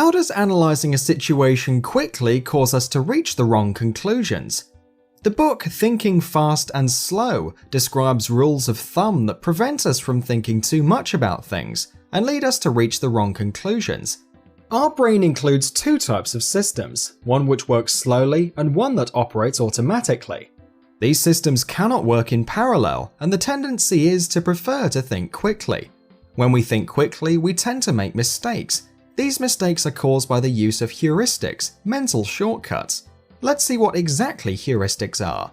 How does analysing a situation quickly cause us to reach the wrong conclusions? The book Thinking Fast and Slow describes rules of thumb that prevent us from thinking too much about things and lead us to reach the wrong conclusions. Our brain includes two types of systems, one which works slowly and one that operates automatically. These systems cannot work in parallel, and the tendency is to prefer to think quickly. When we think quickly, we tend to make mistakes. These mistakes are caused by the use of heuristics, mental shortcuts. Let's see what exactly heuristics are.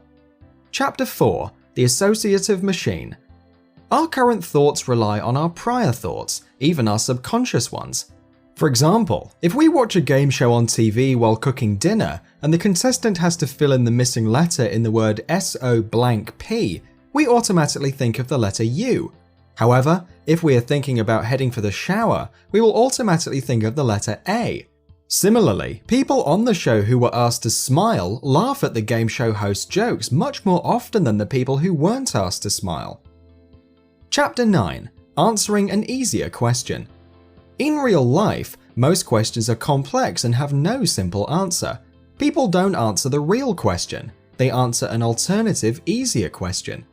Chapter 4: The Associative Machine. Our current thoughts rely on our prior thoughts, even our subconscious ones. For example, if we watch a game show on TV while cooking dinner and the contestant has to fill in the missing letter in the word SO_P, we automatically think of the letter U. However, if we are thinking about heading for the shower, we will automatically think of the letter A. Similarly, people on the show who were asked to smile laugh at the game show host's jokes much more often than the people who weren't asked to smile. Chapter 9: Answering an Easier Question. In real life, most questions are complex and have no simple answer. People don't answer the real question, they answer an alternative, easier question.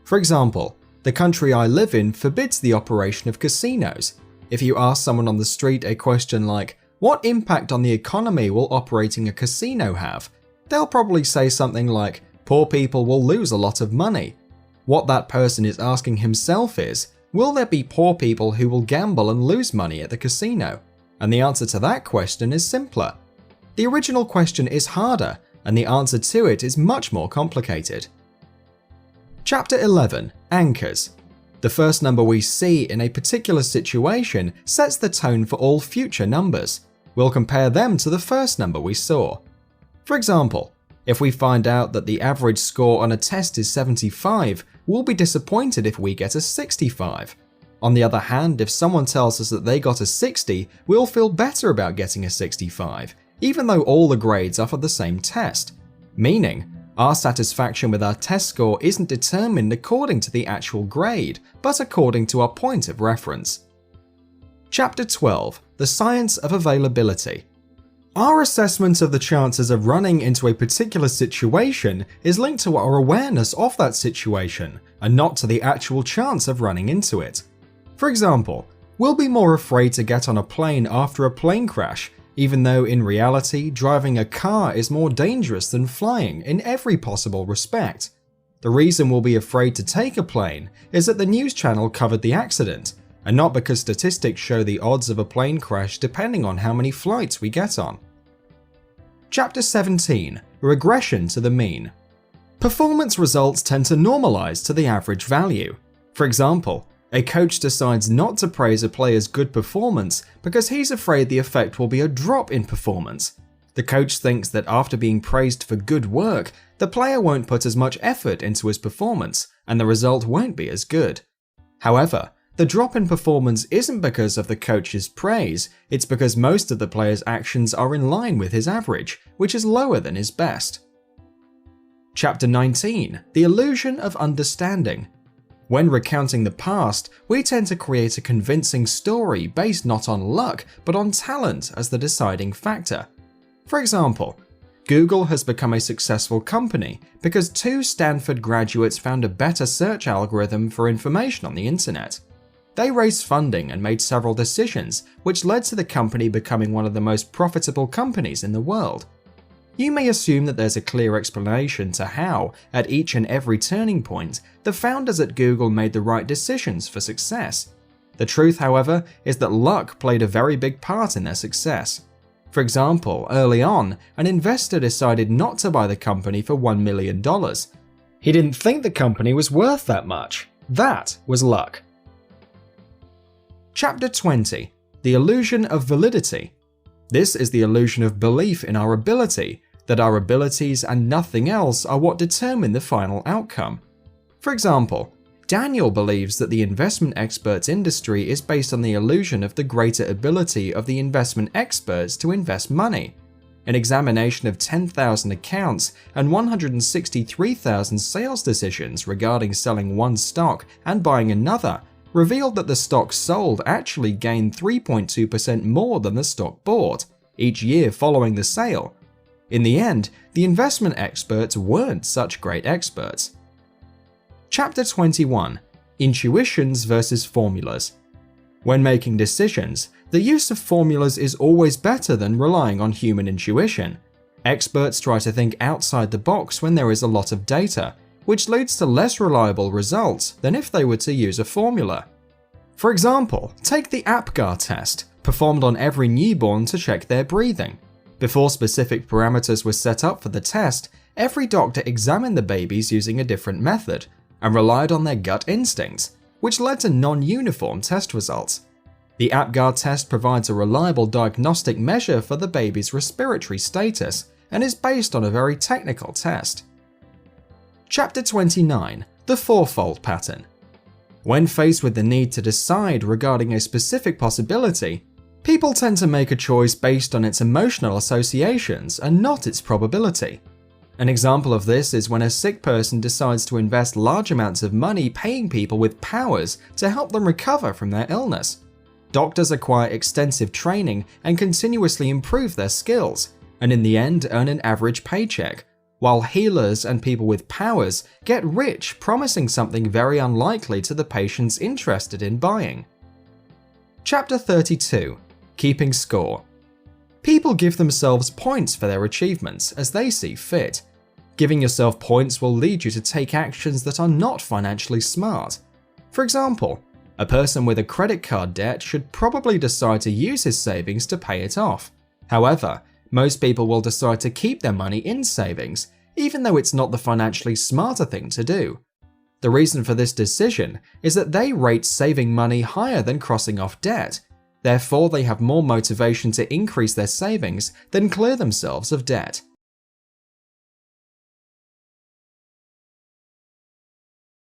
For example, the country I live in forbids the operation of casinos. If you ask someone on the street a question like, "What impact on the economy will operating a casino have?" they'll probably say something like, "Poor people will lose a lot of money." What that person is asking himself is, will there be poor people who will gamble and lose money at the casino? And the answer to that question is simpler. The original question is harder, and the answer to it is much more complicated. Chapter 11: Anchors. The first number we see in a particular situation sets the tone for all future numbers. We'll compare them to the first number we saw. For example, if we find out that the average score on a test is 75, we'll be disappointed if we get a 65. On the other hand, if someone tells us that they got a 60, we'll feel better about getting a 65, even though all the grades are for the same test. Meaning, our satisfaction with our test score isn't determined according to the actual grade, but according to our point of reference. Chapter 12: The Science of Availability. Our assessment of the chances of running into a particular situation is linked to our awareness of that situation, and not to the actual chance of running into it. For example, we'll be more afraid to get on a plane after a plane crash, even though in reality, driving a car is more dangerous than flying in every possible respect. The reason we'll be afraid to take a plane is that the news channel covered the accident, and not because statistics show the odds of a plane crash depending on how many flights we get on. Chapter 17: Regression to the Mean. Performance results tend to normalize to the average value. For example, a coach decides not to praise a player's good performance because he's afraid the effect will be a drop in performance. The coach thinks that after being praised for good work, the player won't put as much effort into his performance, and the result won't be as good. However, the drop in performance isn't because of the coach's praise, it's because most of the player's actions are in line with his average, which is lower than his best. Chapter 19: The Illusion of Understanding. When recounting the past, we tend to create a convincing story based not on luck, but on talent as the deciding factor. For example, Google has become a successful company because 2 Stanford graduates found a better search algorithm for information on the internet. They raised funding and made several decisions, which led to the company becoming one of the most profitable companies in the world. You may assume that there's a clear explanation to how, at each and every turning point, the founders at Google made the right decisions for success. The truth, however, is that luck played a very big part in their success. For example, early on, an investor decided not to buy the company for $1 million. He didn't think the company was worth that much. That was luck. Chapter 20: The Illusion of Validity. This is the illusion of belief in our ability, that our abilities and nothing else are what determine the final outcome. For example, Daniel believes that the investment experts industry is based on the illusion of the greater ability of the investment experts to invest money. An examination of 10,000 accounts and 163,000 sales decisions regarding selling one stock and buying another revealed that the stock sold actually gained 3.2% more than the stock bought each year following the sale. In the end, the investment experts weren't such great experts. Chapter 21: Intuitions versus Formulas. When making decisions, the use of formulas is always better than relying on human intuition. Experts try to think outside the box when there is a lot of data, which leads to less reliable results than if they were to use a formula. For example, take the APGAR test, performed on every newborn to check their breathing. Before specific parameters were set up for the test, every doctor examined the babies using a different method and relied on their gut instincts, which led to non-uniform test results. The APGAR test provides a reliable diagnostic measure for the baby's respiratory status and is based on a very technical test. Chapter 29: The Fourfold Pattern. When faced with the need to decide regarding a specific possibility, people tend to make a choice based on its emotional associations and not its probability. An example of this is when a sick person decides to invest large amounts of money paying people with powers to help them recover from their illness. Doctors acquire extensive training and continuously improve their skills, and in the end earn an average paycheck, while healers and people with powers get rich promising something very unlikely to the patients interested in buying. Chapter 32: Keeping Score. People give themselves points for their achievements as they see fit. Giving yourself points will lead you to take actions that are not financially smart. For example, a person with a credit card debt should probably decide to use his savings to pay it off. However, most people will decide to keep their money in savings, even though it's not the financially smarter thing to do. The reason for this decision is that they rate saving money higher than crossing off debt. Therefore, they have more motivation to increase their savings than clear themselves of debt.